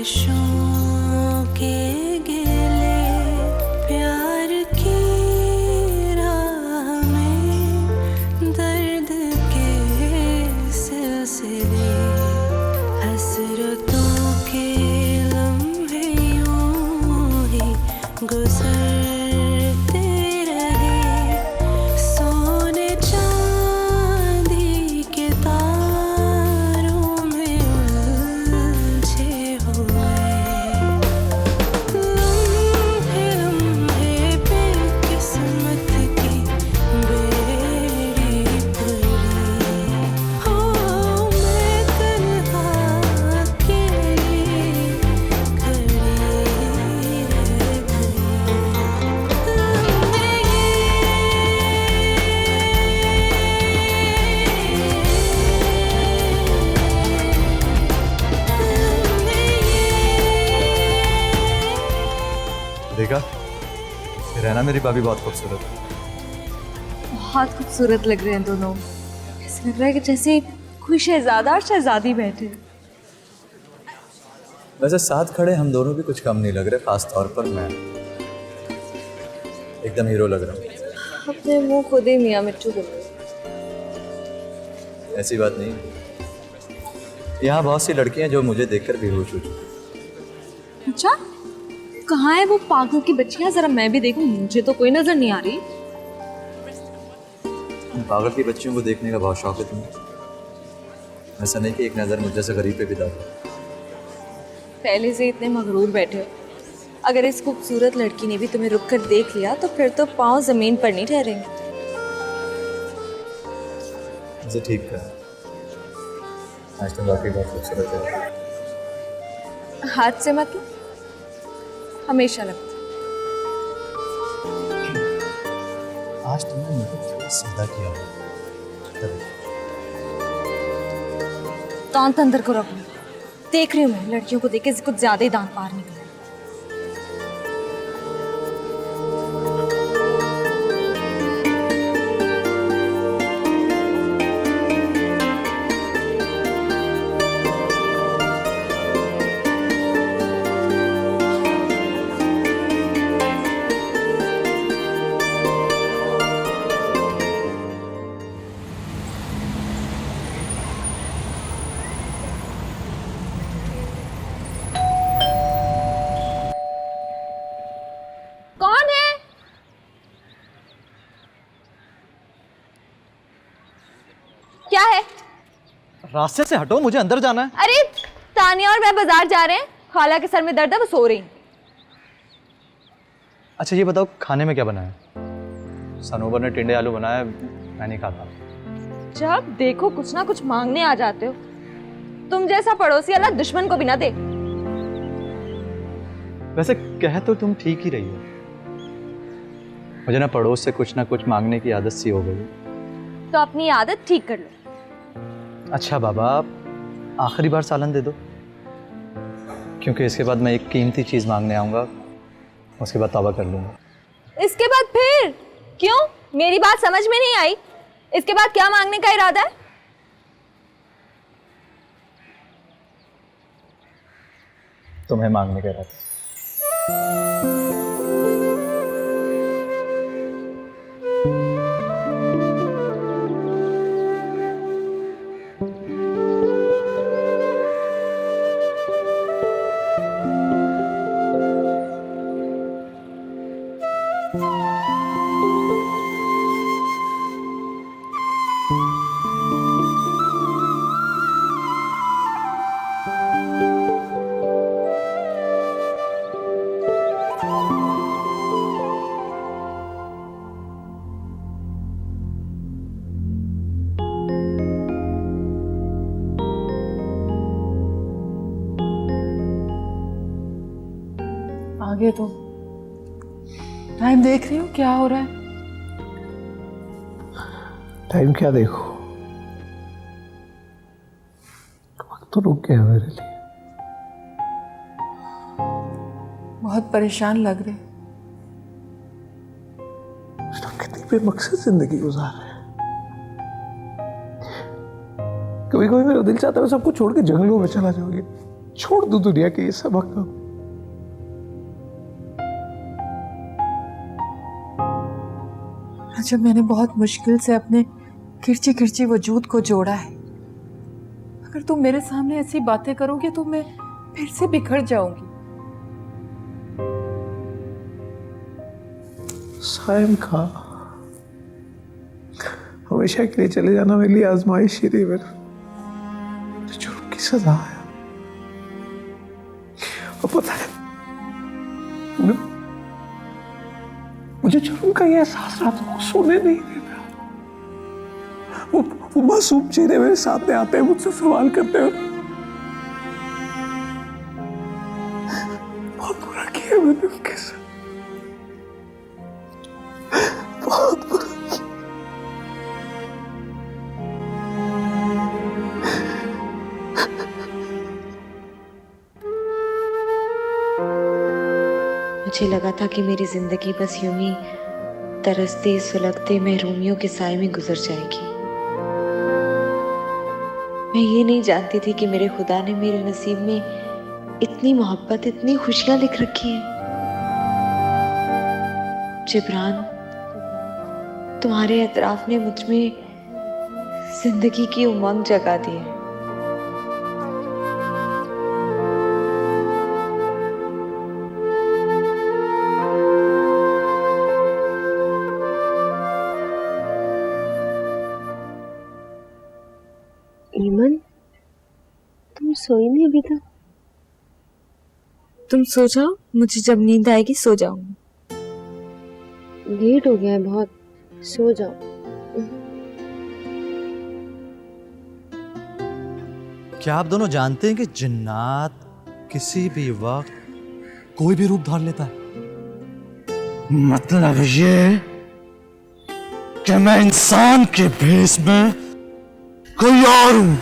ख्वाहिशों के गिले प्यार की राह में दर्द के सिलसिले हसरतों के लम्हे यूं ही गुजरते रहे सोने चांदी के तारों में उलझे हुए लम्हे लम्हे पे किस्मत की बेड़ी पड़ी हो मैं तन्हा अकेली खड़ी रह देखा, रहना मेरी भाभी बहुत खूबसूरत है। बहुत खूबसूरत लग रहे हैं दोनों। ऐसा लग रहा है कि जैसे कोई शहजादा और शहजादी बैठे हैं। वैसे साथ खड़े हम दोनों भी कुछ कम नहीं लग रहे, खास तौर पर मैं एकदम हीरो लग रहा हूँ। अपने मुंह खुद ही मियाँ मिट्टू बन गए। ऐसी बात नहीं है। यहाँ बहुत सी लड़कियाँ जो मुझे देखकर बेहोश हो चुकी। अच्छा, कहाँ है वो पागल की बच्चियाँ? जरा मैं भी देखूं, मुझे तो कोई नजर नहीं आ रही। पागल की बच्चियों को देखने का बहुत शौक है तुम्हें। ऐसा नहीं कि एक नज़र मुझ जैसे गरीब पे भी डाल। पहले से इतने मगरूर बैठे हो। अगर इस खूबसूरत लड़की ने भी तुम्हें रुक कर देख लिया तो फिर तो पाँव जमीन पर नहीं ठहरेंगे। मुझे ठीक है, आज तुम वाकई बहुत खूबसूरत है। हाथ से मतलब हमेशा लगता। आज तुमने मुझे थोड़ा सीधा किया हुआ। दांत अंदर को रखो। देख रही हूँ मैं, लड़कियों को देख के कुछ ज्यादा ही दांत बाहर निकले। कौन है? क्या है? रास्ते से हटो, मुझे अंदर जाना है। अरे तानिया और मैं बाजार जा रहे हैं। खाला के सर में दर्द है, वो सो रही। अच्छा ये बताओ, खाने में क्या बना है? सनोवर ने टिंडे आलू बनाया, मैं नहीं खाता। जब देखो कुछ ना कुछ मांगने आ जाते हो। तुम जैसा पड़ोसी अल्लाह दुश्मन को भी ना दे। वैसे कह तो तुम ठीक ही रही हो, मुझे ना पड़ोस से कुछ ना कुछ मांगने की आदत सी हो गई। तो अपनी आदत ठीक कर लो। अच्छा बाबा, आखिरी बार सालन दे दो, क्योंकि इसके बाद मैं एक कीमती चीज़ मांगने आऊँगा, उसके बाद तौबा कर लूँगा। इसके बाद फिर क्यों? मेरी बात समझ में नहीं आई। इसके बाद क्या मांगने का इरादा है? तुम्हें मांगने का इरादा। आगे तो टाइम देख रही हो क्या हो रहा है? टाइम क्या देखो, वक्त तो रुक गया मेरे लिए। बहुत परेशान लग रहे। कितनी बेमकसद जिंदगी गुजार रहे हैं। कभी कभी मेरा दिल चाहता है सबको छोड़ के जंगलों में चला जाओगे, छोड़ दूं दुनिया के ये सब हक। जब मैंने बहुत मुश्किल से अपने किरची किरची वजूद को जोड़ा है, अगर तुम मेरे सामने ऐसी बातें करोगे तो मैं फिर से बिखर जाऊंगी। सायम का हमेशा के लिए चले जाना मेरे लिए आजमाइश ही थी, मेरा जो जुर्म की सजा है। और पता है मुझे जुर्म का ये एहसास रात को सोने नहीं देता। वो मासूम चेहरे मेरे सामने आते हैं, मुझसे सवाल करते हैं। बहुत बुरा किया मैंने उनके साथ, बहुत बुरा। मुझे लगा था कि मेरी जिंदगी बस यूं ही तरसते सुलगते महरूमियों के साए में गुजर जाएगी। मैं ये नहीं जानती थी कि मेरे खुदा ने मेरे नसीब में इतनी मोहब्बत, इतनी खुशियां लिख रखी हैं। जिब्रान, तुम्हारे एतराफ ने मुझ में जिंदगी की उमंग जगा दी है। ईमन, तुम सोई नहीं अभी तक? तुम सो जाओ, मुझे जब नींद आएगी सो जाऊंगी। लेट हो गया है बहुत, सो जाओ। क्या आप दोनों जानते हैं कि जिन्नात किसी भी वक्त कोई भी रूप धार लेता है? मतलब ये कि मैं इंसान के भेष में कोई और हूं।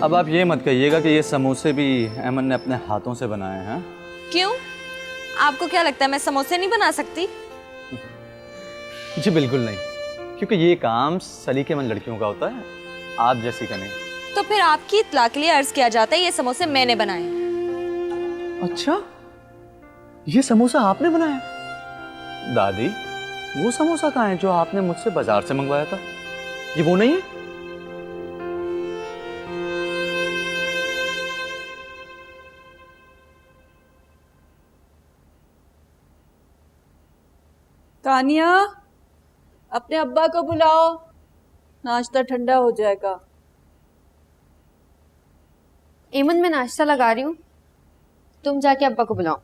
अब आप ये मत कहिएगा कि ये समोसे भी अमन ने अपने हाथों से बनाए हैं। क्यों? आपको क्या लगता है मैं समोसे नहीं बना सकती? जी बिल्कुल नहीं, क्योंकि ये काम सलीकेमंद लड़कियों का होता है, आप जैसी का नहीं। तो फिर आपकी इत्तला के लिए अर्ज किया जाता है ये समोसे मैंने बनाए। अच्छा, ये समोसा आपने बनाया? दादी, वो समोसा कहाँ है जो आपने मुझसे बाजार से मंगवाया था? ये वो नहीं है? तानिया, अपने अब्बा को बुलाओ, नाश्ता ठंडा हो जाएगा। एमन, मैं नाश्ता लगा रही हूँ, तुम जाके अब्बा को बुलाओ।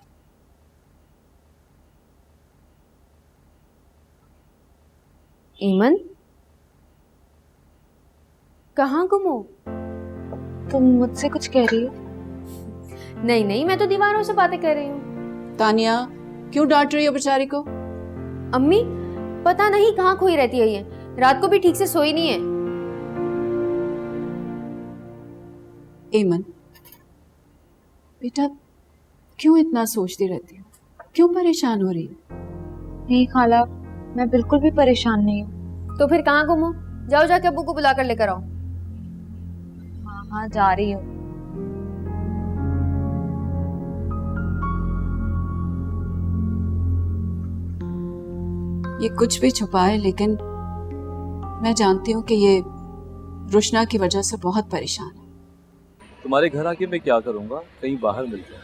एमन, कहाँ गुम हो? तुम मुझसे कुछ कह रही हो? नहीं नहीं, मैं तो दीवारों से बातें कर रही हूँ। तानिया, क्यों डांट रही हो बेचारी को? अम्मी, पता नहीं कहाँ खोई रहती है ये, रात को भी ठीक से सोई नहीं है। एमन बेटा, क्यों इतना सोचती रहती हो? क्यों परेशान हो रही हो? नहीं खाला, मैं बिल्कुल भी परेशान नहीं हूँ। तो फिर कहाँ गुम हो? जाओ जाके अब्बू को बुला कर लेकर आओ। हाँ हाँ, जा रही हूँ। ये कुछ भी छुपाए, लेकिन मैं जानती हूँ कि ये रुशना की वजह से बहुत परेशान है। तुम्हारे घर आके मैं क्या करूँगा, कहीं बाहर मिलते हैं,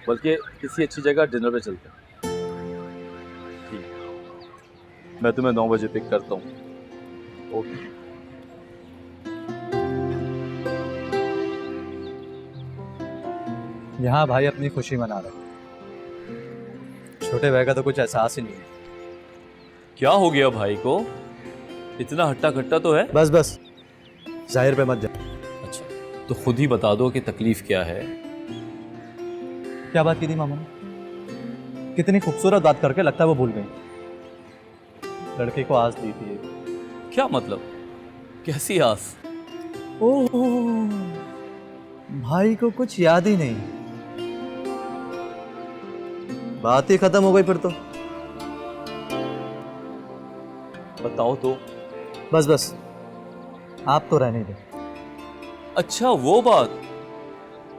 बल्कि किसी अच्छी जगह डिनर पे चलते हैं। ठीक, मैं तुम्हें 9 बजे पिक करता हूँ। ओके। यहाँ भाई अपनी खुशी मना रहे, छोटे भाई का तो कुछ एहसास ही नहीं है। क्या हो गया भाई को? इतना हट्टा कट्टा तो है। बस बस, जाहिर पे मत जा। अच्छा, तो खुद ही बता दो कि तकलीफ क्या है। क्या बात की थी मामा ने? कितनी खूबसूरत बात करके लगता है वो भूल गई। लड़के को आस दी थी। क्या मतलब? कैसी आस? ओह, भाई को कुछ याद ही नहीं। बात ही खत्म हो गई फिर तो। बताओ तो, बस बस, आप तो रहने दें। अच्छा वो बात,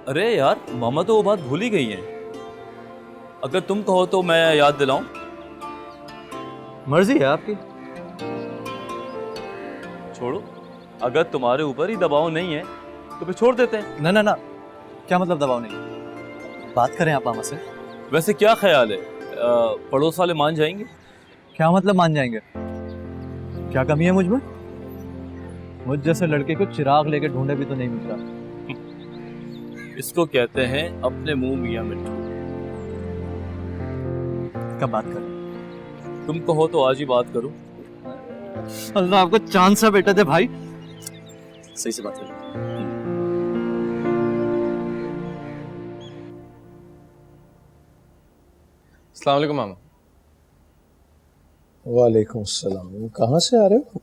अरे यार मामा तो वो बात भूल ही गई है। अगर तुम कहो तो मैं याद दिलाऊं। मर्जी है आपकी। छोड़ो, अगर तुम्हारे ऊपर ही दबाव नहीं है तो फिर छोड़ देते हैं। ना ना ना, क्या मतलब दबाव नहीं? बात करें आप मामा से। वैसे क्या ख्याल है, पड़ोस वाले मान जाएंगे? क्या मतलब मान जाएंगे? क्या कमी है मुझ में? मुझ जैसे लड़के को चिराग लेके ढूंढे भी तो नहीं मिल रहा। इसको कहते हैं अपने मुंह मियां मिट्ठू। कब बात करें? तुम कहो तो आज ही बात करूं। अल्लाह आपको चांद सा बेटा दे भाई। सही से बात करें। अस्सलाम वालेकुम मामा। वालेकुम सलाम। कहाँ से आ रहे हो?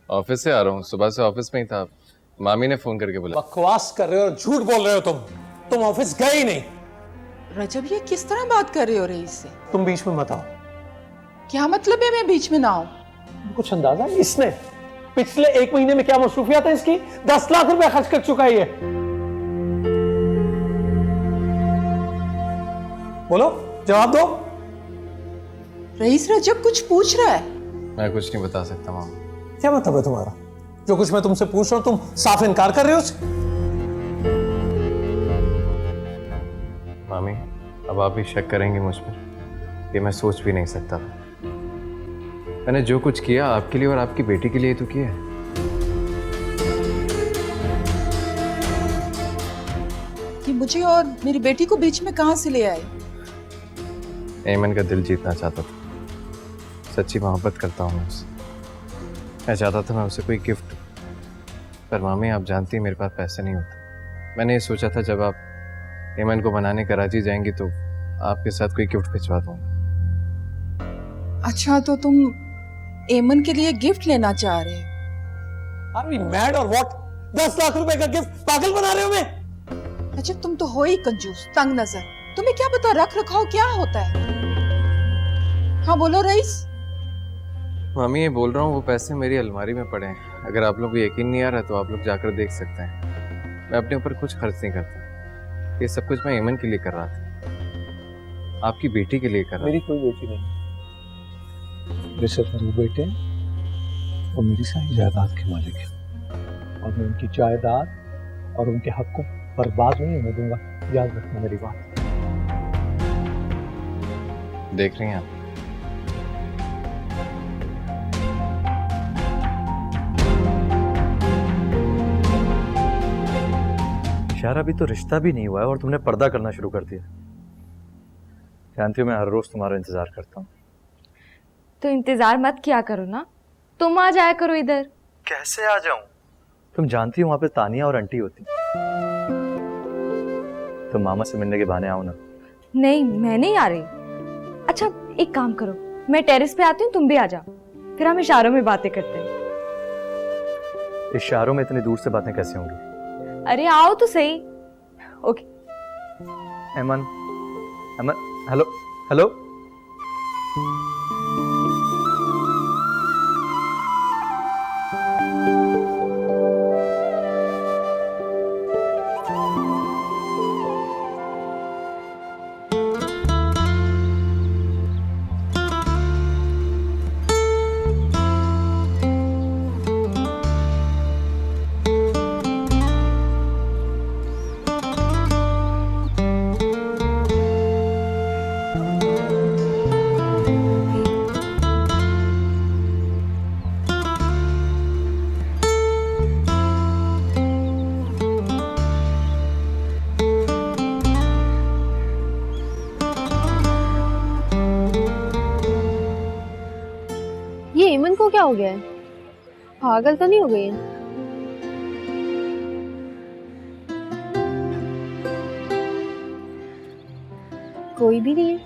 ऑफिस से आ रहा हूँ, सुबह से ऑफिस में ही था। मामी ने फोन करके बोला। बकवास कर रहे हो और झूठ बोल रहे हो तुम ऑफिस गए ही नहीं। रजब, ये किस तरह बात कर रहे हो रईस से? तुम बीच में मत आओ। क्या मतलब है मैं बीच में ना आऊं? कुछ अंदाजा इसने पिछले 1 महीने में क्या मसरूफियत है इसकी? 10 लाख रुपए खर्च कर चुका है ये। बोलो, जवाब दो। रईस, रजब कुछ पूछ रहा है। मैं कुछ नहीं बता सकता मामा। क्या मतलब है तुम्हारा? जो कुछ मैं तुमसे पूछ रहा हूं तुम साफ इनकार कर रहे हो उससे। मामी, अब आप भी शक करेंगे मुझ पर, ये मैं सोच भी नहीं सकता। मैंने जो कुछ किया आपके लिए और आपकी बेटी के लिए तो किया है। कि मुझे और मेरी बेटी को बीच में कहां से ले आए? एमन का दिल जीतना चाहता था। सच्ची मोहब्बत करता हूँ मैं उससे। मैं चाहता था मैं उसे कोई गिफ्ट दूं। पर मामी, आप जानती हैं मेरे पास पैसे नहीं होते। मैंने ये सोचा था जब आप एमन को बनाने कराची जाएंगी तो आपके साथ कोई गिफ्ट भिजवा दूंगा। अच्छा, तो तुम एमन के लिए गिफ्ट लेना चाह रहे हो? Are we mad or what? 10 lakh रुपए का गिफ्ट पागल बना रहे हो मैं? अच्छा, तुम तो हो ही कंजूस, तंग नजर। तुम्हें क्या पता रख रखाव क्या होता है? हाँ बोलो रईस। मामी, ये बोल रहा हूँ वो पैसे मेरी अलमारी में पड़े हैं। अगर आप लोग को यकीन नहीं आ रहा तो आप लोग जाकर देख सकते हैं। मैं अपने ऊपर कुछ खर्च नहीं करता। ये सब कुछ मैं एमन के लिए कर रहा था, आपकी बेटी के लिए कर रहा था। मेरी कोई बेटी नहीं। मेरे सिर्फ वो बेटे हैं, वो मेरी सारी जायदाद के मालिक हैं और मैं उनकी जायदाद और उनके हक को बर्बाद नहीं होने दूंगा। याद रखना मेरी बात। देख रही हैं आप? यार अभी तो रिश्ता भी नहीं हुआ है और तुमने पर्दा करना शुरू कर दिया। जानती हो मैं हर रोज तुम्हारा इंतजार करता हूँ। तो इंतजार मत किया करो ना, तुम आ जाया करो इधर। कैसे आ जाऊं? तुम जानती हो वहां पे तानिया और आंटी होती। तुम मामा से मिलने के बहाने आओ ना। नहीं, मैं नहीं आ रही। अच्छा एक काम करो, मैं टेरेस पे आती हूँ, तुम भी आ जाओ, फिर हम इशारों में बातें करते हैं। इशारों में इतनी दूर से बातें कैसे होंगी? अरे आओ तो सही। ओके। एमन, एमन, हेलो हेलो। ये एमन को क्या हो गया है? पागल तो नहीं हो गई है? कोई भी नहीं है।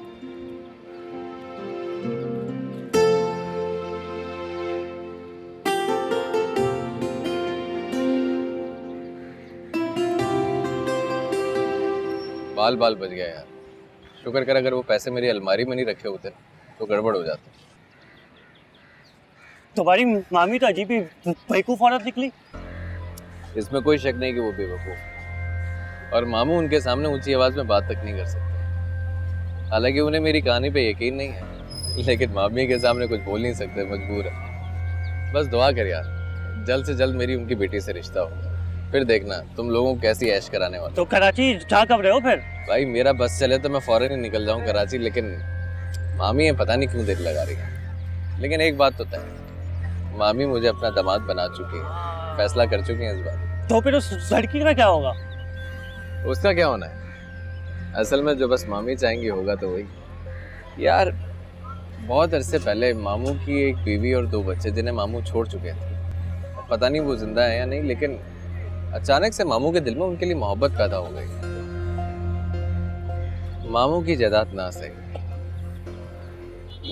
बाल बाल बच गया यार। शुक्र कर अगर वो पैसे मेरी अलमारी में नहीं रखे होते तो गड़बड़ हो जाती। तुम्हारी मामी तो अजीब ही बेवकूफ औरत निकली। इसमें कोई शक नहीं कि वो बेवकूफ, और मामू उनके सामने ऊंची आवाज में बात तक नहीं कर सकते। हालांकि उन्हें मेरी कहानी पे यकीन नहीं है, लेकिन मामी के सामने कुछ बोल नहीं सकते, मजबूर है। बस दुआ कर यार, जल्द से जल्द मेरी उनकी बेटी से रिश्ता होगा, फिर देखना तुम लोगों को कैसी ऐश कराने वाला। तो कराची जा कब रहे हो फिर? भाई मेरा बस चले तो मैं फौरन ही निकल जाऊं कराची, लेकिन मामी है पता नहीं क्यों देर लगा रही है। लेकिन एक बात तो तय है, मामी मुझे अपना दामाद बना चुकी है, फैसला कर चुकी हैं इस बात। तो फिर उस लड़की का क्या होगा? उसका क्या होना है, असल में जो बस मामी चाहेंगी होगा तो वही। यार बहुत अरसे पहले मामू की एक बीवी और 2 बच्चे जिन्हें मामू छोड़ चुके थे, पता नहीं वो जिंदा है या नहीं, लेकिन अचानक से मामू के दिल में उनके लिए मोहब्बत पैदा हो गई। मामू की जायदाद ना सही,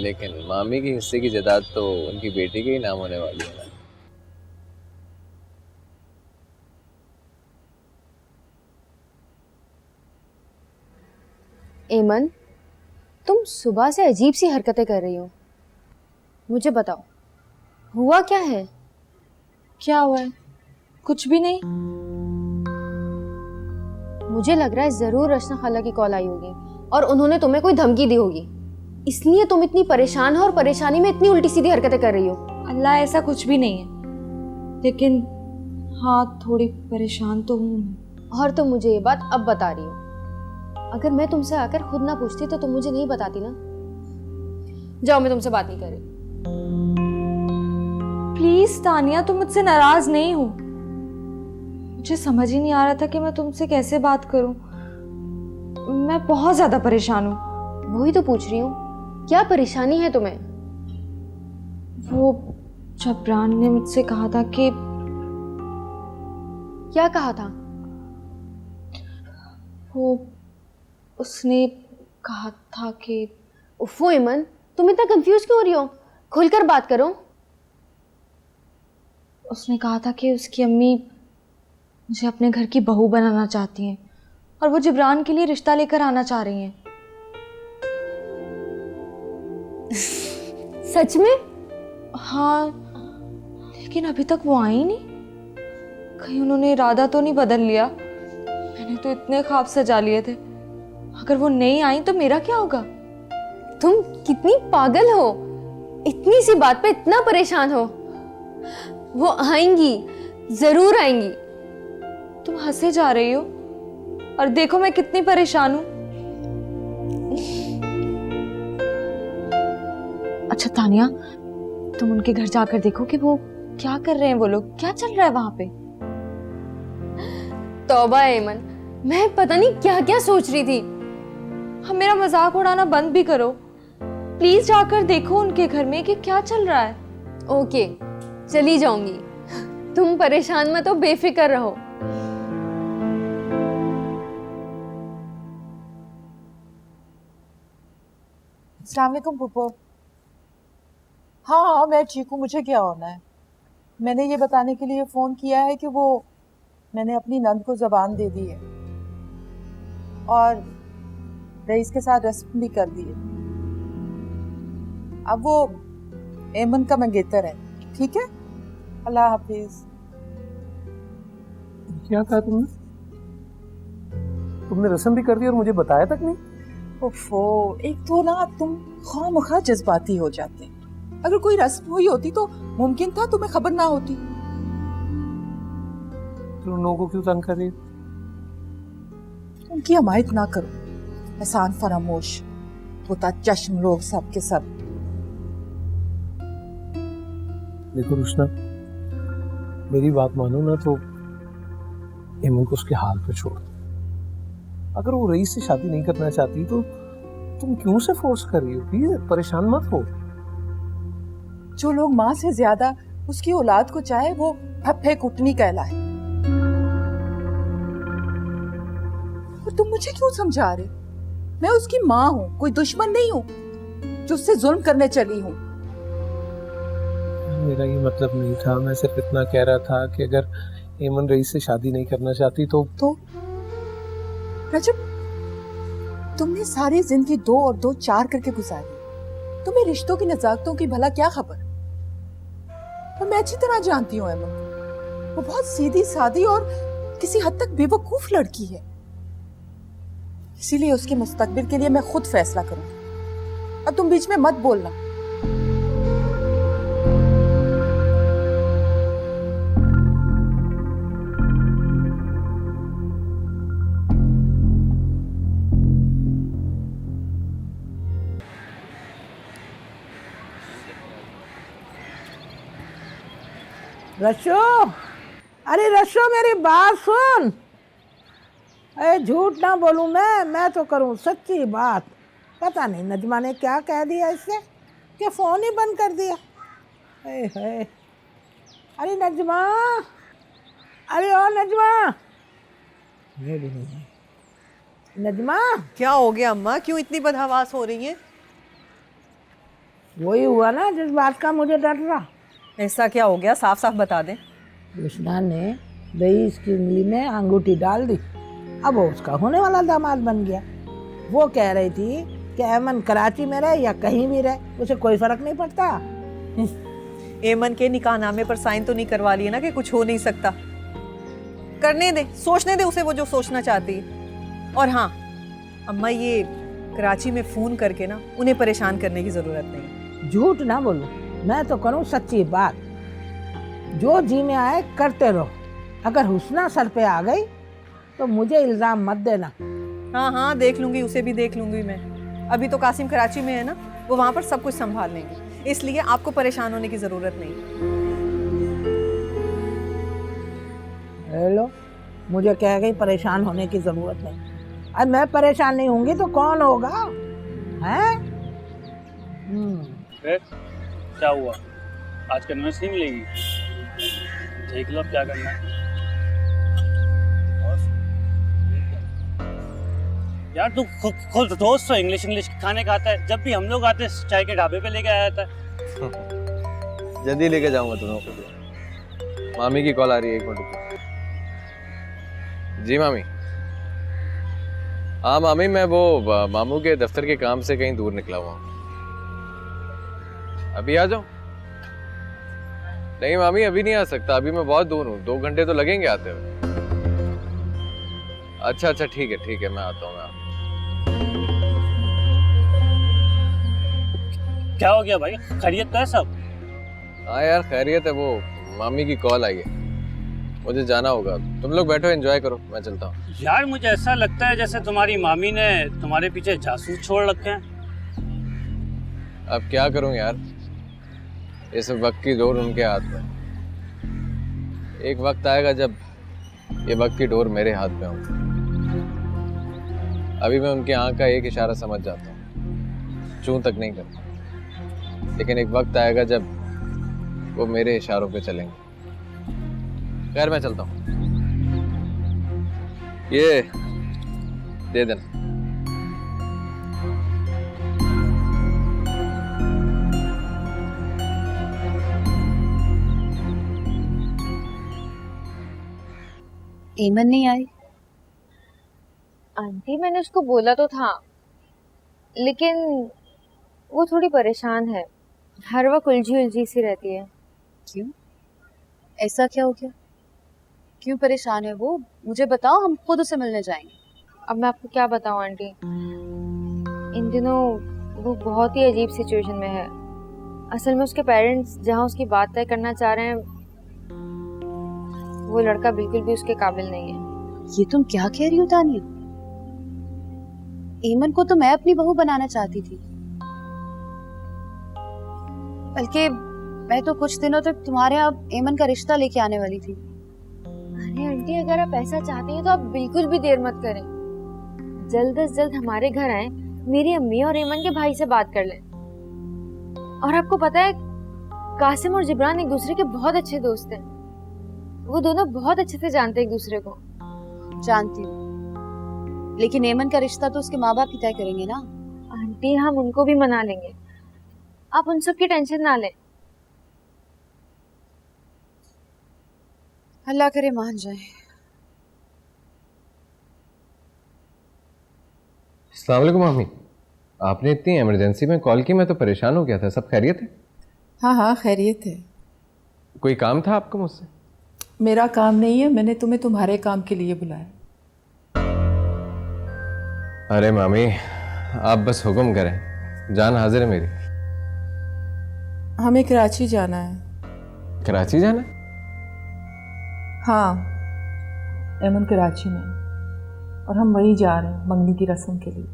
लेकिन मामी की हिस्से की जायदाद तो उनकी बेटी के ही नाम होने वाली है। एमन, तुम सुबह से अजीब सी हरकतें कर रही हो, मुझे बताओ हुआ क्या है? क्या हुआ है? कुछ भी नहीं। मुझे लग रहा है जरूर रशना खाला की कॉल आई होगी और उन्होंने तुम्हें कोई धमकी दी होगी, इसलिए तुम इतनी परेशान हो और परेशानी में इतनी उल्टी सीधी हरकतें कर रही हो। अल्लाह, ऐसा कुछ भी नहीं है, लेकिन हाँ थोड़ी परेशान तो हूँ। और तुम मुझे ये बात अब बता रही हो, अगर मैं तुमसे आकर खुद ना पूछती तो तुम मुझे नहीं बताती ना। जाओ, मैं तुमसे बात नहीं कर रही। प्लीज तानिया, तुम मुझसे नाराज नहीं हो? मुझे समझ ही नहीं आ रहा था कि मैं तुमसे कैसे बात करूं। मैं बहुत ज्यादा परेशान हूँ। वही तो पूछ रही हूँ, क्या परेशानी है तुम्हें? वो जबरान ने मुझसे कहा था कि... क्या कहा था? वो उसने कहा था कि... उफ़ो इमन, तुम इतना कंफ्यूज क्यों हो रही हो? खुलकर बात करो। उसने कहा था कि उसकी अम्मी मुझे अपने घर की बहू बनाना चाहती हैं और वो जिब्रान के लिए रिश्ता लेकर आना चाह रही हैं। सच में? हाँ, लेकिन अभी तक वो आई नहीं। कहीं उन्होंने इरादा तो नहीं बदल लिया? मैंने तो इतने ख्वाब सजा लिए थे, अगर वो नहीं आई तो मेरा क्या होगा? तुम कितनी पागल हो, इतनी सी बात पे इतना परेशान हो। वो आएंगी, जरूर आएंगी। तुम हंसे जा रही हो और देखो मैं कितनी परेशान हूं। अच्छा तानिया, तुम उनके घर जाकर देखो कि वो क्या कर रहे हैं, वो लोग क्या चल रहा है वहां पे। तौबा एमन, मैं पता नहीं क्या क्या सोच रही थी। हम मेरा मजाक उड़ाना बंद भी करो प्लीज। जाकर देखो उनके घर में कि क्या चल रहा है। ओके, चली जाऊंगी। तुम परेशान मत हो, बेफिक्र रहो। अस्सलाम वालेकुम पुप्पो। हाँ हाँ, मैं ठीक हूँ, मुझे क्या होना है। मैंने ये बताने के लिए फ़ोन किया है कि वो मैंने अपनी नंद को ज़बान दे दी है और रईस के साथ रस्म भी कर दी है। अब वो एमन का मंगेतर है, ठीक है? अल्लाह हाफिज। क्या कहा तुमने? तुमने रस्म भी कर दी और मुझे बताया तक नहीं? ओफो, एक तो ना तुम खामखा जज्बाती हो जाते। अगर कोई रस्म हुई होती तो मुमकिन था तुम्हें खबर ना होती। तुम लोगों को क्यों तंग कर रही हो? उनकी हमायत ना करो, एहसान फरामोश होता चश्म लोग सब के सब। देखो रुशना, मेरी बात मानो ना तो एमन को उसके हाल पे छोड़। अगर वो रईस से शादी नहीं करना चाहती तो तुम क्यों से फोर्स कर रही हो? प्लीज परेशान मत हो। जो लोग माँ से ज्यादा उसकी औलाद को चाहे वो फप्पे कुटनी कहलाए। और तुम मुझे क्यों समझा रहे? मैं उसकी माँ हूँ, कोई दुश्मन नहीं हूँ जो उससे जुल्म करने चली हूँ। मेरा ये मतलब नहीं था, मैं सिर्फ इतना कह रहा था कि अगर एमन रईस से शादी नहीं करना चाहती तो रजब, तुमने सारी जिंदगी 2 और 2 4 करके गुजारी। तुम्हें रिश्तों की नजाकतों की भला क्या खबर? और मैं अच्छी तरह जानती हूँ ऐमन को। वो बहुत सीधी सादी और किसी हद तक बेवकूफ लड़की है। इसीलिए उसके मुस्तकबिल के लिए मैं खुद फैसला करूंगी। अब तुम बीच में मत बोलना। रशो, अरे रशो मेरी बात सुन। अरे झूठ ना बोलूं मैं तो करूं सच्ची बात। पता नहीं नजमा ने क्या कह दिया इससे कि फोन ही बंद कर दिया। है अरे नजमा, अरे ओ नजमा, ये भी नहीं है। नजमा, क्या हो गया अम्मा, क्यों इतनी बदहवास हो रही है? वही हुआ ना जिस बात का मुझे डर रहा। ऐसा क्या हो गया, साफ साफ बता दे। कृष्णा ने रईस की उंगली में अंगूठी डाल दी। अब वो उसका होने वाला दामाद बन गया। वो कह रही थी कि ऐमन कराची में रहे या कहीं भी रहे, उसे कोई फर्क नहीं पड़ता। एमन के निकाहनामे पर साइन तो नहीं करवा लिए ना कि कुछ हो नहीं सकता। करने दे, सोचने दे उसे वो जो सोचना चाहती है। और हाँ अम्मा, ये कराची में फोन करके ना उन्हें परेशान करने की जरूरत नहीं। झूठ ना बोलो, मैं तो करूँ सच्ची बात। जो जी में आए करते रहो। अगर हुस्ना सर पे आ गई तो मुझे इल्जाम मत देना। हाँ हाँ, देख लूंगी, उसे भी देख लूंगी मैं। अभी तो कासिम कराची में है ना, वो वहां पर सब कुछ संभाल लेंगे, इसलिए आपको परेशान होने की जरूरत नहीं। हेलो, मुझे कह गई परेशान होने की जरूरत नहीं। अब मैं परेशान नहीं होंगी तो कौन होगा? हैं? फिर क्या हुआ, आज कन्वेंस नहीं मिलेगी? देख लो अब क्या करना है। यार तू खुद रोज तो इंग्लिश खाने खाता है, जब भी हम लोग आते हैं चाय के ढाबे पे लेके आया था। जल्दी लेके जाऊंगा तुम्हें को। मामी की कॉल आ रही है, 1 मिनट रुको। जी मामी। हाँ मामी, मैं वो मामू के दफ्तर के काम से कहीं दूर निकला हुआ हूँ। अभी आ जाओ? नहीं मामी, अभी नहीं आ सकता, अभी मैं बहुत दूर हूँ, 2 घंटे तो लगेंगे आते हुए। अच्छा अच्छा, ठीक है, मैं आता हूँ। क्या हो गया भाई, खैरियत है सब? हाँ यार खैरियत है, वो मामी की कॉल आई है, मुझे जाना होगा। तुम लोग बैठो, एंजॉय करो, मैं चलता हूँ। यार मुझे ऐसा लगता है जैसे तुम्हारी मामी ने तुम्हारे पीछे जासूस छोड़ रखे हैं। अब क्या करूँ यार, इस वक्त की डोर उनके हाथ में। एक वक्त आएगा जब ये वक्त की डोर मेरे हाथ में होगी। अभी मैं उनकी आंख का एक इशारा समझ जाता हूँ, चूं तक नहीं करता, लेकिन एक वक्त आएगा जब वो मेरे इशारों पे चलेंगे। खैर मैं चलता हूँ, ये दे देना। एमन नहीं आई? आंटी, मैंने उसको बोला तो था, लेकिन वो थोड़ी परेशान है, हर वक्त उलझी सी रहती है। क्यों, ऐसा क्या हो गया? क्यों परेशान है वो? मुझे बताओ, हम खुद उसे मिलने जाएंगे। अब मैं आपको क्या बताऊं आंटी, इन दिनों वो बहुत ही अजीब सिचुएशन में है। असल में उसके पेरेंट्स जहां उसकी बात तय करना चाह रहे हैं, वो लड़का बिल्कुल भी उसके काबिल नहीं है। ये तुम क्या कह रही हो तानिया? एमन को तो मैं अपनी बहू बनाना चाहती थी, बल्कि मैं तो कुछ दिनों तक तुम्हारे यहाँ एमन का रिश्ता लेके आने वाली थी। अरे आंटी, अगर आप ऐसा चाहती हैं तो आप बिल्कुल भी देर मत करें, जल्द से जल्द हमारे घर आए, मेरी अम्मी और एमन के भाई से बात कर लें। और आपको पता है, कासिम और जिब्रान एक दूसरे के बहुत अच्छे दोस्त हैं, वो दोनों बहुत अच्छे से जानते हैं एक दूसरे को। जानती हूँ, लेकिन एमन का रिश्ता तो उसके माँ बाप ही तय करेंगे ना। आंटी, हम उनको भी मना लेंगे, आप उन सब की टेंशन ना लें। अल्लाह करे मान जाए। अस्सलाम वालेकुम मामी, आपने इतनी इमरजेंसी में कॉल की, मैं तो परेशान हो गया था। सब खैरियत है? हाँ हाँ खैरियत है। कोई काम था आपको मुझसे? मेरा काम नहीं है, मैंने तुम्हें तुम्हारे काम के लिए बुलाया। अरे मामी, आप बस हुक्म करें, जान हाजिर है मेरी। हमें कराची जाना है। कराची जाना? हाँ, एमन कराची में, और हम वहीं जा रहे हैं मंगनी की रस्म के लिए।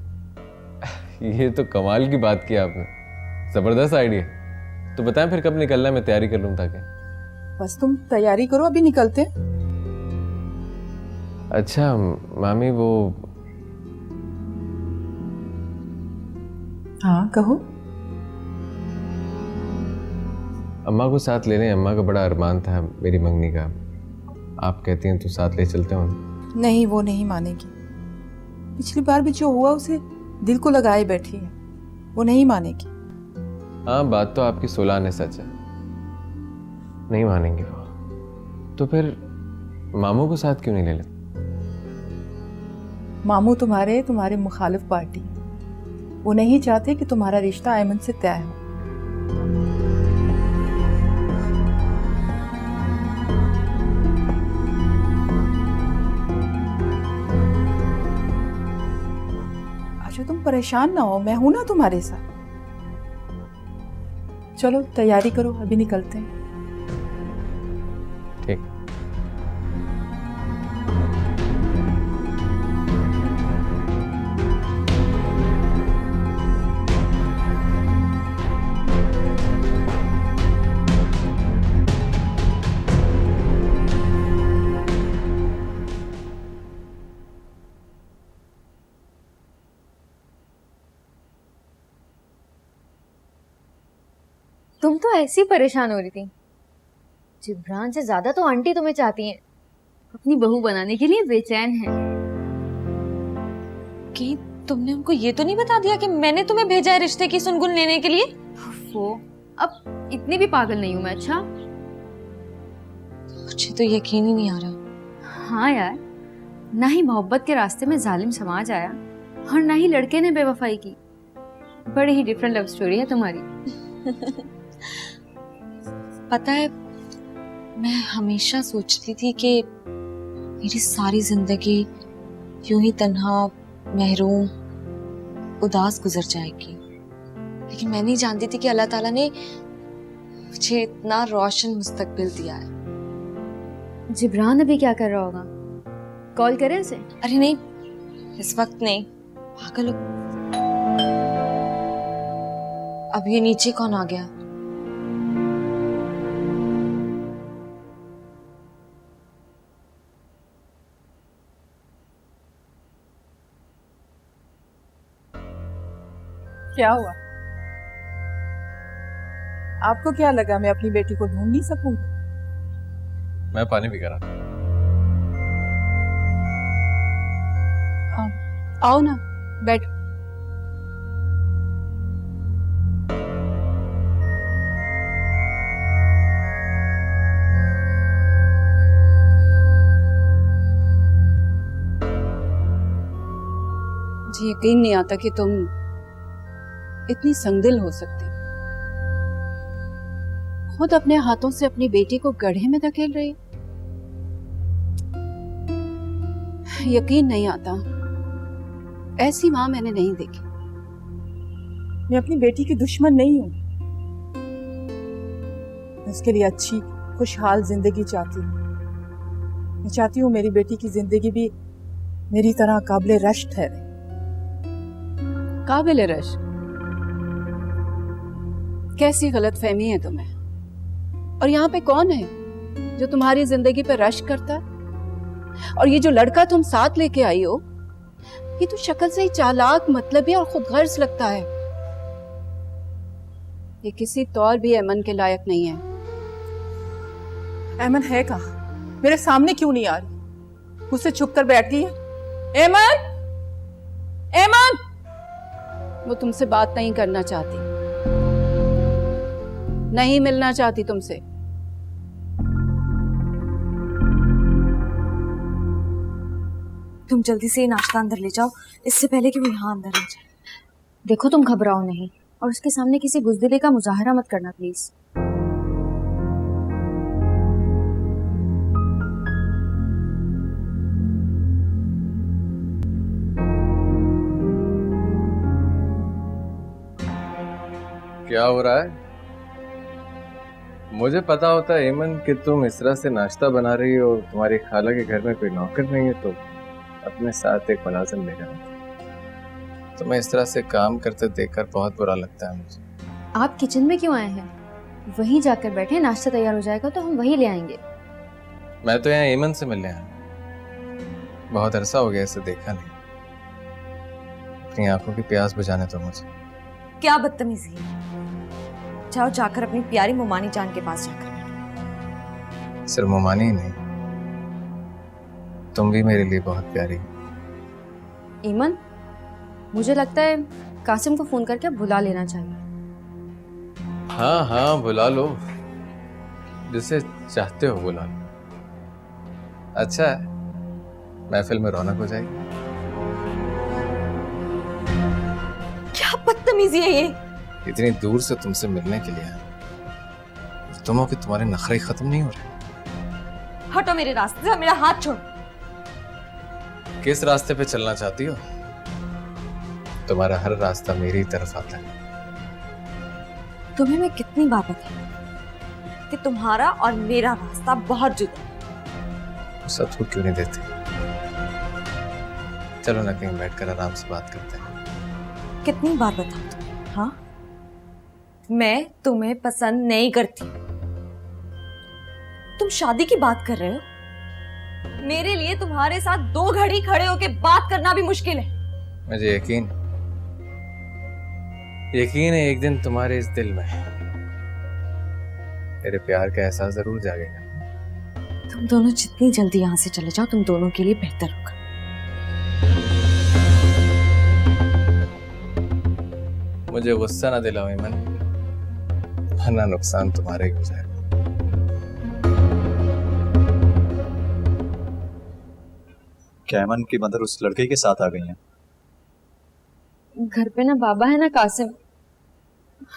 ये तो कमाल की बात की आपने, जबरदस्त आइडिया। तो बताएं फिर कब निकलना है, मैं तैयारी कर लूँ ताकि। बस तुम तैयारी करो, अभी निकलते हैं। अच्छा मामी, वो हाँ कहो। अम्मा को साथ ले लें, अम्मा का बड़ा अरमान था मेरी मंगनी का। आप कहती हैं तो साथ ले चलते हैं। नहीं, वो नहीं मानेगी। पिछली बार भी जो हुआ उसे दिल को लगाए बैठी है, वो नहीं मानेगी। हाँ, बात तो आपकी 16 आने सच है, नहीं मानेंगे वो। तो फिर मामू को साथ क्यों नहीं ले लेते? मामू तुम्हारे मुखालिफ पार्टी है। वो नहीं चाहते कि तुम्हारा रिश्ता अयमन से तय हो। अच्छा तुम परेशान ना हो, मैं हूं ना तुम्हारे साथ। चलो तैयारी करो, अभी निकलते हैं। ठीक। तुम तो ऐसी परेशान हो रही थी। जिब्रान से ज्यादा तो आंटी तुम्हें चाहती हैं, अपनी बहू बनाने के लिए बेचैन है। कि तुमने उनको ये तो नहीं बता दिया कि मैंने तुम्हें भेजा है रिश्ते की सुनगुन लेने के लिए? वो अब इतनी भी पागल नहीं हूं मैं। अच्छा मुझे तो यकीन ही नहीं आ रहा। हाँ यार, ना ही मोहब्बत के रास्ते में जालिम समाज आया और ना ही लड़के ने बेवफाई की। बड़ी ही डिफरेंट लव स्टोरी है तुम्हारी। पता है, मैं हमेशा सोचती थी कि मेरी सारी जिंदगी यूं ही तन्हा, महरूम, उदास गुजर जाएगी, लेकिन मैं नहीं जानती थी कि अल्लाह ताला ने मुझे इतना रोशन मुस्तकबिल दिया है। जिब्रान अभी क्या कर रहा होगा? कॉल करें उसे? अरे नहीं, इस वक्त नहीं, पागल हो। अब ये नीचे कौन आ गया? क्या हुआ? आपको क्या लगा मैं अपनी बेटी को ढूंढ नहीं सकूंगी? मैं पानी पी कर आओ ना, बैठो। मुझे यकीन नहीं आता कि तुम इतनी संगदिल हो सकती। खुद अपने हाथों से अपनी बेटी को गड्ढे में धकेल रही। यकीन नहीं आता, ऐसी मां मैंने नहीं देखी। मैं अपनी बेटी की दुश्मन नहीं हूं, मैं उसके लिए अच्छी खुशहाल जिंदगी चाहती हूँ। मैं चाहती हूँ मेरी बेटी की जिंदगी भी मेरी तरह काबिल रश्क ठहरे। काबिल रश्क? कैसी गलतफहमी है तुम्हें? और यहाँ पे कौन है जो तुम्हारी जिंदगी पे रश्क करता है? और ये जो लड़का तुम साथ लेके आई हो, ये तो शक्ल से ही चालाक, मतलबी और खुदगर्ज लगता है। ये किसी तौर भी अमन के लायक नहीं है। एमन है कहाँ? मेरे सामने क्यों नहीं आ रही? मुझसे छुप कर बैठ गई है। एमन, एमन! वो तुमसे बात नहीं करना चाहती, नहीं मिलना चाहती तुमसे। तुम जल्दी से ये नाश्ता अंदर ले जाओ, इससे पहले कि वो यहाँ अंदर आ जाए। देखो तुम घबराओ नहीं और उसके सामने किसी बुज़दिली का मुजाहरा मत करना प्लीज। क्या हो रहा है? मुझे पता होता है एमन कि तुम इस तरह से नाश्ता बना रही हो, तुम्हारी खाला के घर में कोई नौकर नहीं है तो अपने साथ एक मुलाजिम लेकर आती। तुम्हें इस तरह से काम करते देखकर बहुत बुरा लगता है मुझे। आप किचन में क्यों आए हैं? वहीं जाकर बैठे, नाश्ता तैयार हो जाएगा तो हम वहीं ले आएंगे। मैं तो यहाँ एमन से मिलने आया, बहुत अरसा हो गया इसे देखा नहीं। अपनी आंखों की प्यास बुझाने दो मुझे। क्या बदतमीजी है। जाओ जाकर अपनी प्यारी मोमानी जान के पास जाकर बैठो। सिर्फ मोमानी ही नहीं, तुम भी मेरे लिए बहुत प्यारी हो। ईमन, मुझे लगता है कासिम को फोन करके बुला लेना चाहिए। हाँ हाँ बुला लो, जिसे चाहते हो बुला लो। अच्छा है, महफिल में रौनक हो जाएगी। क्या बदतमीजी है ये। इतनी दूर से तुमसे मिलने के लिए आया, तुम हो कि तुम्हारे नखरे खत्म नहीं हो रहे। हटो मेरे रास्ते से, मेरा हाथ छोड़। किस रास्ते पे चलना चाहती हो? तुम्हारा हर रास्ता मेरी तरफ आता है। तुम्हें मैं कितनी बार बताऊं कि तुम्हारा और मेरा रास्ता बहुत जुदा है। सबको क्यों नहीं देते? चलो ना कहीं बैठकर आराम से बात करते हैं। कितनी बार बताऊं तुम्हें? हाँ, मैं तुम्हें पसंद नहीं करती। तुम शादी की बात कर रहे हो। मेरे लिए तुम्हारे साथ 2 घड़ी खड़े होके बात करना भी मुश्किल है। मुझे यकीन है एक दिन तुम्हारे इस दिल में मेरे प्यार का एहसास जरूर जागेगा। तुम दोनों जितनी जल्दी यहाँ से चले जाओ, तुम दोनों के लिए बेहतर होगा। मुझे गुस्सा ना दिलाओ ईमन, वरना नुकसान तुम्हारे ही हो जाएगा। क्या ईमन की मदर उस लड़के के साथ आ गई हैं? घर पे ना बाबा है ना कासिम,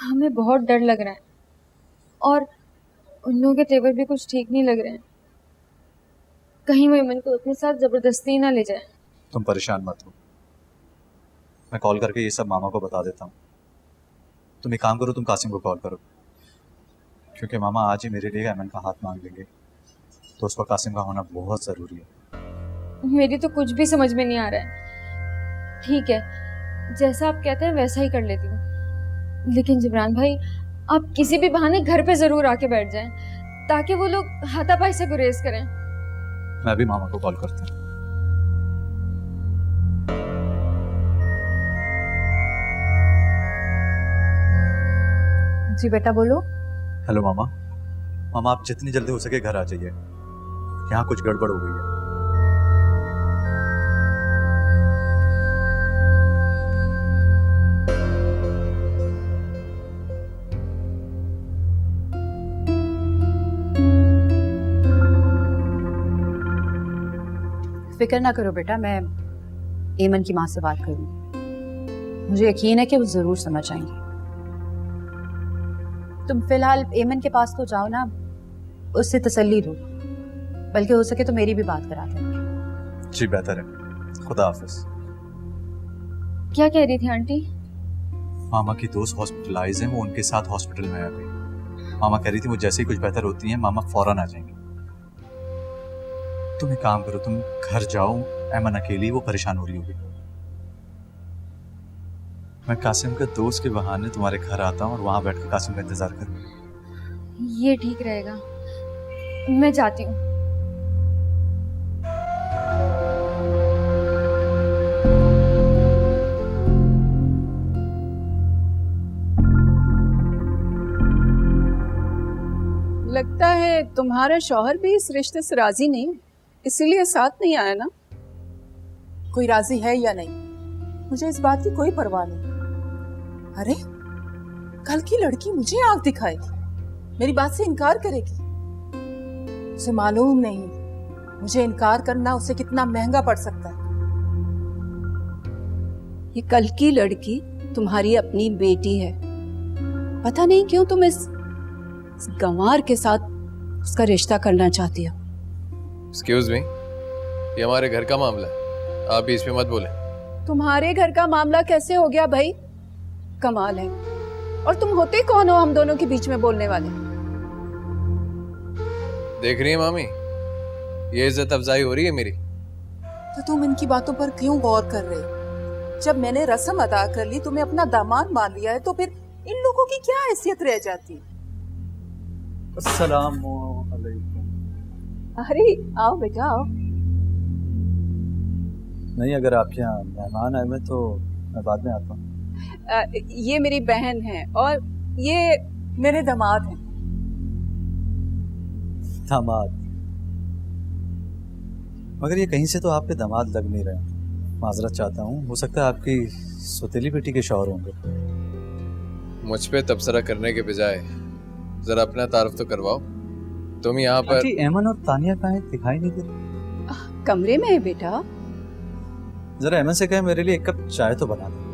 हमें बहुत डर लग रहा है और उन लोगों के तेवर भी कुछ ठीक नहीं लग रहे हैं। कहीं वो ईमन को अपने साथ जबरदस्ती ना ले जाए। तुम परेशान मत हो, मैं कॉल करके ये सब मामा को बता देता हूँ। तुम एक काम करो, तुम कासिम को कॉल करो, क्योंकि मामा आज ही मेरे लिए ईमन का हाथ मांग लेंगे, तो उस पर कासिम का होना बहुत ज़रूरी है। मेरी तो कुछ भी समझ में नहीं आ रहा है। ठीक है, जैसा आप कहते हैं वैसा ही कर लेती हूँ, लेकिन जिब्रान भाई आप किसी भी बहाने घर पे जरूर आके बैठ जाएं, ताकि वो लोग हाथापाई से गुरेज करें। मैं भी मामा को कॉल करता हूँ। जी बेटा बोलो। हेलो मामा। मामा आप जितनी जल्दी हो सके घर आ जाइए, यहाँ कुछ गड़बड़ हो गई है। फिक्र ना करो बेटा, मैं एमन की माँ से बात करूंगी। मुझे यकीन है कि वो जरूर समझ आएंगे। तुम फिलहाल एमन के पास तो जाओ ना, उससे तसल्ली दो, बल्कि हो सके तो मेरी भी बात करा दें। जी बेहतर है, खुदा हाफिज। क्या कह रही थी आंटी? मामा की दोस्त हॉस्पिटलाइज है, वो उनके साथ हॉस्पिटल में आ गई। मामा कह रही थी वो जैसे ही कुछ बेहतर होती है मामा फौरन आ जाएंगे। तुम एक काम करो, तुम घर जाओ, एमन अकेली, वो परेशान हो रही होगी। मैं कासिम के दोस्त के बहाने तुम्हारे घर आता हूँ और वहां बैठकर कासिम का इंतजार करूंगा। ये ठीक रहेगा, मैं जाती हूँ। लगता है तुम्हारा शौहर भी इस रिश्ते से राजी नहीं, इसीलिए साथ नहीं आया ना। कोई राजी है या नहीं, मुझे इस बात की कोई परवाह नहीं। अरे कल की लड़की मुझे आंख दिखाएगी, मेरी बात से इनकार करेगी। उसे मालूम नहीं मुझे इनकार करना उसे कितना महंगा पड़ सकता है। ये कल की लड़की तुम्हारी अपनी बेटी है, पता नहीं क्यों तुम इस गंवार के साथ उसका रिश्ता करना चाहती हो। एक्सक्यूज मी, ये हमारे घर का मामला है, आप भी इसमें मत बोले। तुम्हारे घर का मामला कैसे हो गया भाई? कमाल है, और तुम होते कौन हो हम दोनों के बीच में बोलने वाले? देख रही है मामी, ये इज्जत अफजाई हो रही है मेरी। तो तुम इनकी बातों पर क्यों गौर कर रहे हो? जब मैंने रस्म अदा कर ली, तुम्हें अपना दामाद मान लिया है, तो फिर इन लोगों की क्या हैसियत रह जाती? अस्सलाम वालेकुम। अरे आओ बेटा आओ। नहीं, अगर आपके यहाँ मेहमान आए मैं तो मैं बाद में आता हूँ। ये मेरी बहन है और ये मेरे दामाद हैं। दामाद? मगर ये कहीं से तो आपके दामाद लग नहीं रहे। माजरत चाहता हूँ, हो सकता है आपकी सौतेली बेटी के शौहर होंगे। मुझ पे तबसरा करने के बजाय जरा अपना तारुफ तो करवाओ। तुम यहाँ पर। आंटी, एमन और तानिया कहाँ हैं? दिखाई नहीं दे रहे। कमरे में है बेटा। जरा एमन से कहे मेरे लिए एक कप चाय तो बना दे।